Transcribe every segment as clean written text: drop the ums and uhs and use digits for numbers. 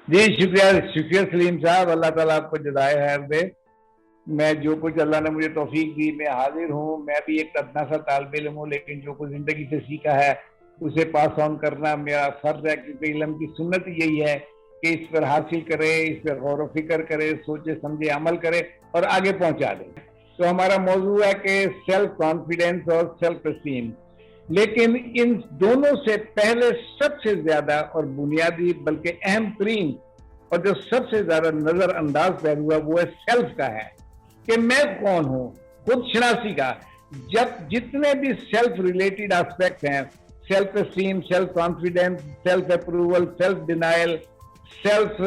जी शुक्रिया शुक्रिया सलीम साहब, अल्लाह ताला आपको जज़ाए खैर दे। मैं जो कुछ अल्लाह ने मुझे तौफीक दी, मैं हाजिर हूँ। मैं भी एक अदना सा तालिब इल्म हूँ, लेकिन जो कुछ जिंदगी से सीखा है उसे पास ऑन करना मेरा फर्ज है, क्योंकि इल्म की सुन्नत यही है कि इस पर हासिल करे, इस पर गौर व फिक्र करे, सोचे समझे अमल करे और आगे पहुंचा दे। तो हमारा मौजू है कि सेल्फ कॉन्फिडेंस और सेल्फ एस्टीम। लेकिन इन दोनों से पहले सबसे ज्यादा और बुनियादी बल्कि अहम तरीन और जो सबसे ज्यादा नजरअंदाज पहलू है वो है सेल्फ का है कि मैं कौन हूं, खुद शनासी का। जब जितने भी सेल्फ रिलेटेड एस्पेक्ट हैं, self esteem, self confidence, self approval, self denial, self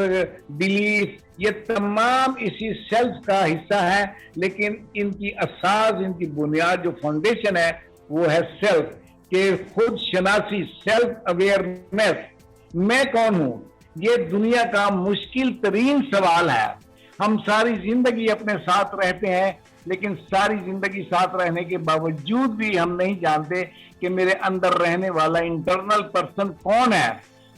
belief, ये तमाम इसी सेल्फ का हिस्सा है। लेकिन इनकी असास, इनकी बुनियाद, जो फाउंडेशन है वो है सेल्फ के खुद शनासी, सेल्फ अवेयरनेस। मैं कौन हूं, ये दुनिया का मुश्किल तरीन सवाल है। हम सारी जिंदगी अपने साथ रहते हैं, लेकिन सारी जिंदगी साथ रहने के बावजूद भी हम नहीं जानते कि मेरे अंदर रहने वाला इंटरनल पर्सन कौन है,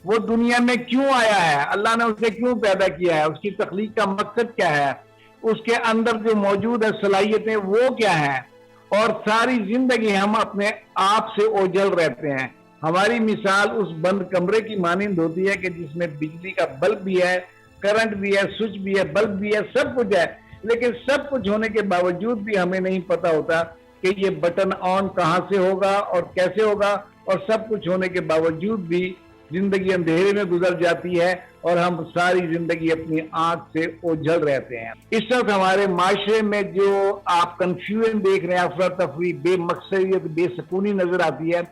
वो दुनिया में क्यों आया है, अल्लाह ने उसे क्यों पैदा किया है, उसकी तख्लीक का मकसद क्या है, उसके अंदर जो मौजूद है सलाहियतें वो क्या है। और सारी जिंदगी हम अपने आप से ओझल रहते हैं। हमारी मिसाल उस बंद कमरे की मानिंद होती है कि जिसमें बिजली का बल्ब भी है, करंट भी है, स्विच भी है, बल्ब भी है, सब कुछ है। लेकिन सब कुछ होने के बावजूद भी हमें नहीं पता होता कि ये बटन ऑन कहां से होगा और कैसे होगा। और सब कुछ होने के बावजूद भी जिंदगी अंधेरे में गुजर जाती है और हम सारी जिंदगी अपनी आंख से ओझल रहते हैं। इस वक्त हमारे माशरे में जो आप कंफ्यूजन देख रहे हैं, अफरा तफरी, बेमकसदियत, बेसकूनी नजर आती है,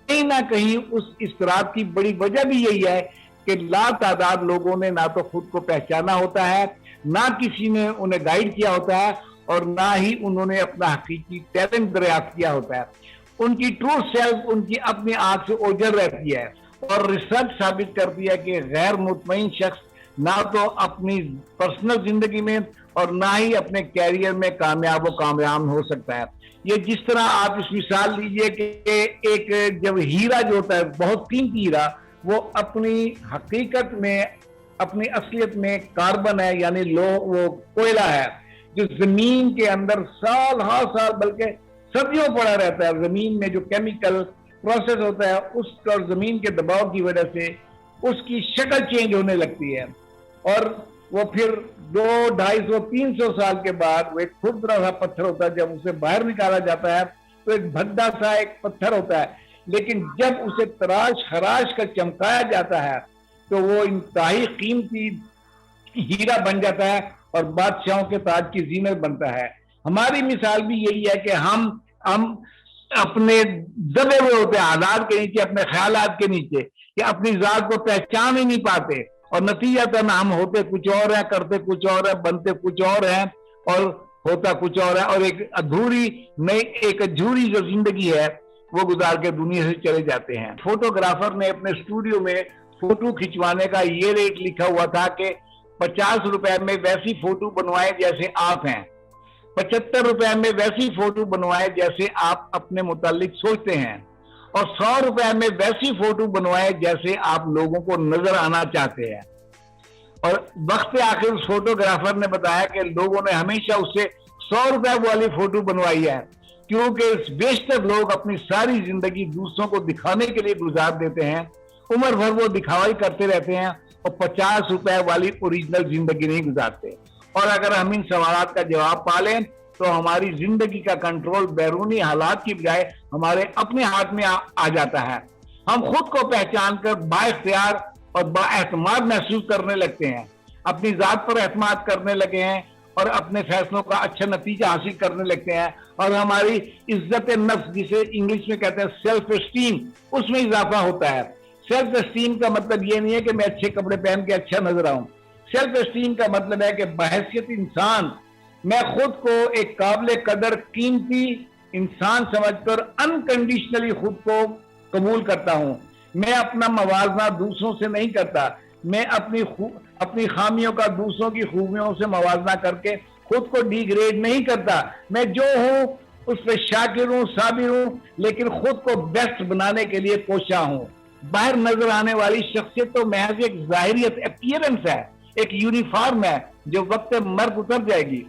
कहीं ना कहीं उस इसराब की बड़ी वजह भी यही है कि लातादाद लोगों ने ना तो खुद को पहचाना होता है, ना किसी ने उन्हें गाइड किया होता है, और ना ही उन्होंने अपना हकीकी टैलेंट दरियाफ्त किया होता है। उनकी ट्रू सेल्फ उनकी अपनी आंख से ओझल रहती है। और रिसर्च साबित करती है कि गैर मुतमईन शख्स ना तो अपनी पर्सनल जिंदगी में और ना ही अपने कैरियर में कामयाब हो सकता है। ये जिस तरह आप इस मिसाल लीजिए कि एक जब हीरा जो होता है, बहुत कीमती हीरा, वो अपनी हकीकत में, अपनी असलियत में कार्बन है, यानी वो कोयला है जो जमीन के अंदर साल हर साल बल्कि सदियों पड़ा रहता है। जमीन में जो केमिकल प्रोसेस होता है उसका और जमीन के दबाव की वजह से उसकी शक्ल चेंज होने लगती है, और वो फिर 200, 250, 300 साल के बाद वो एक खुरदरा सा पत्थर होता है। जब उसे बाहर निकाला जाता है तो एक भद्दा सा एक पत्थर होता है, लेकिन जब उसे तराश खराश कर चमकाया जाता है तो वो इंतहाई कीमती हीरा बन जाता है और बादशाहों के ताज की जीनत बनता है। हमारी मिसाल भी यही है कि हम अपने दबे हुए होते हैं हालात के नीचे, अपने ख्यालात के नीचे, कि अपनी जात को पहचान ही नहीं पाते, और नतीजतन हम होते कुछ और है, करते कुछ और है, बनते कुछ और है और होता कुछ और है। और एक अधूरी जो जिंदगी है वो गुजार के दुनिया से चले जाते हैं। फोटोग्राफर ने अपने स्टूडियो में फोटो खिंचवाने का ये रेट लिखा हुआ था कि 50 रुपए में वैसी फोटो बनवाए जैसे आप हैं, 75 रुपए में वैसी फोटो बनवाए जैसे आप अपने मुतालिक सोचते हैं, और 100 रुपए में वैसी फोटो बनवाए जैसे आप लोगों को नजर आना चाहते हैं। और वक्त आखिर उस फोटोग्राफर ने बताया कि लोगों ने हमेशा उससे 100 रुपए वाली फोटो बनवाई है, क्योंकि बेशतर लोग अपनी सारी जिंदगी दूसरों को दिखाने के लिए गुजार देते हैं, उम्र भर वो दिखावा ही करते रहते हैं और 50 रुपए वाली ओरिजिनल जिंदगी नहीं गुजारते। और अगर हम इन सवालात का जवाब पा लें तो हमारी जिंदगी का कंट्रोल बैरूनी हालात की बजाय हमारे अपने हाथ में आ जाता है। हम खुद को पहचान कर बाइख्तियार और बाएतमाद महसूस करने लगते हैं, अपनी जात पर एतमाद करने लगे हैं और अपने फैसलों का अच्छा नतीजा हासिल करने लगते हैं। और हमारी इज्जत नफ्स, जिसे इंग्लिश में कहते हैं सेल्फ एस्टीम, उसमें इजाफा होता है। सेल्फ एस्टीम का मतलब ये नहीं है कि मैं अच्छे कपड़े पहन के अच्छा नजर आऊं। सेल्फ एस्टीम का मतलब है कि बहैसियत इंसान मैं खुद को एक काबिल कदर कीमती इंसान समझकर अनकंडीशनली खुद को कबूल करता हूं। मैं अपना मवाजना दूसरों से नहीं करता, मैं अपनी खामियों का दूसरों की खूबियों से मवाजना करके खुद को डिग्रेड नहीं करता। मैं जो हूं उस पर शाकिर हूं, साबिर हूं, लेकिन खुद को बेस्ट बनाने के लिए कोशा हूं। باہر نظر آنے والی شخصیت تو محض ایک ظاہریت اپیرنس ہے، ایک یونیفارم ہے جو وقت مرگ اتر جائے گی.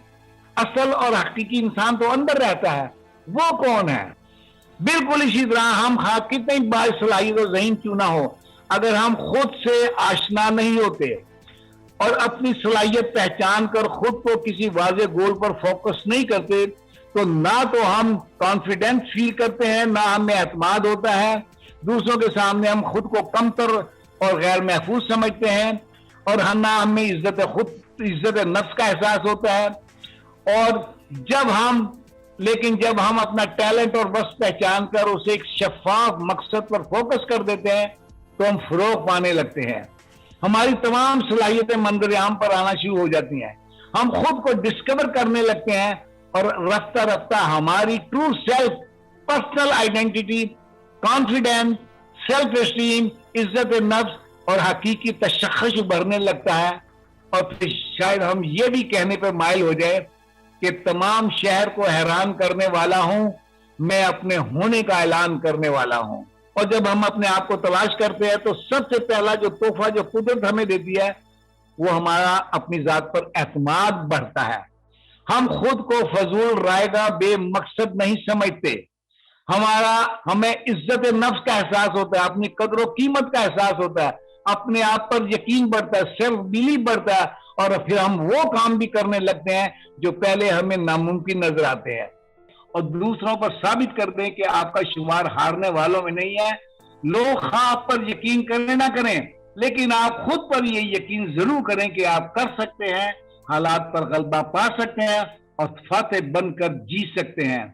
اصل اور حقیقی انسان تو اندر رہتا ہے. وہ کون ہے؟ بالکل اسی طرح ہم خواہ کتنی باصلاحیت و ذہین کیوں نہ ہو، اگر ہم خود سے آشنا نہیں ہوتے اور اپنی صلاحیت پہچان کر خود کو کسی واضح گول پر فوکس نہیں کرتے، تو نہ تو ہم کانفیڈنس فیل کرتے ہیں، نہ ہمیں اعتماد ہوتا ہے. دوسروں کے سامنے ہم خود کو کمتر اور غیر محفوظ سمجھتے ہیں، اور نہ ہمیں عزت نفس کا احساس ہوتا ہے. اور جب ہم اپنا ٹیلنٹ اور وصف پہچان کر اسے ایک شفاف مقصد پر فوکس کر دیتے ہیں تو ہم فروغ پانے لگتے ہیں. ہماری تمام صلاحیتیں منظر عام پر آنا شروع ہو جاتی ہیں. ہم خود کو ڈسکور کرنے لگتے ہیں، اور رفتہ رفتہ ہماری true self, personal identity, confidence, self esteem, عزت نفس اور حقیقی تشخص ابھرنے لگتا ہے. اور پھر شاید ہم یہ بھی کہنے پر مائل ہو جائے کہ تمام شہر کو حیران کرنے والا ہوں، میں اپنے ہونے کا اعلان کرنے والا ہوں. اور جب ہم اپنے آپ کو تلاش کرتے ہیں تو سب سے پہلا جو تحفہ جو قدرت ہمیں دیتی ہے وہ ہمارا اپنی ذات پر اعتماد بڑھتا ہے. ہم خود کو فضول رائگاں بے مقصد نہیں سمجھتے. ہمیں عزت نفس کا احساس ہوتا ہے، اپنی قدر و قیمت کا احساس ہوتا ہے، اپنے آپ پر یقین بڑھتا ہے، سیلف بیلیف بڑھتا ہے، اور پھر ہم وہ کام بھی کرنے لگتے ہیں جو پہلے ہمیں ناممکن نظر آتے ہیں، اور دوسروں پر ثابت کر دیں کہ آپ کا شمار ہارنے والوں میں نہیں ہے. لوگ خواہ آپ پر یقین کریں نہ کریں، لیکن آپ خود پر یہ یقین ضرور کریں کہ آپ کر سکتے ہیں، حالات پر غلبہ پا سکتے ہیں اور فاتح بن کر جی سکتے ہیں.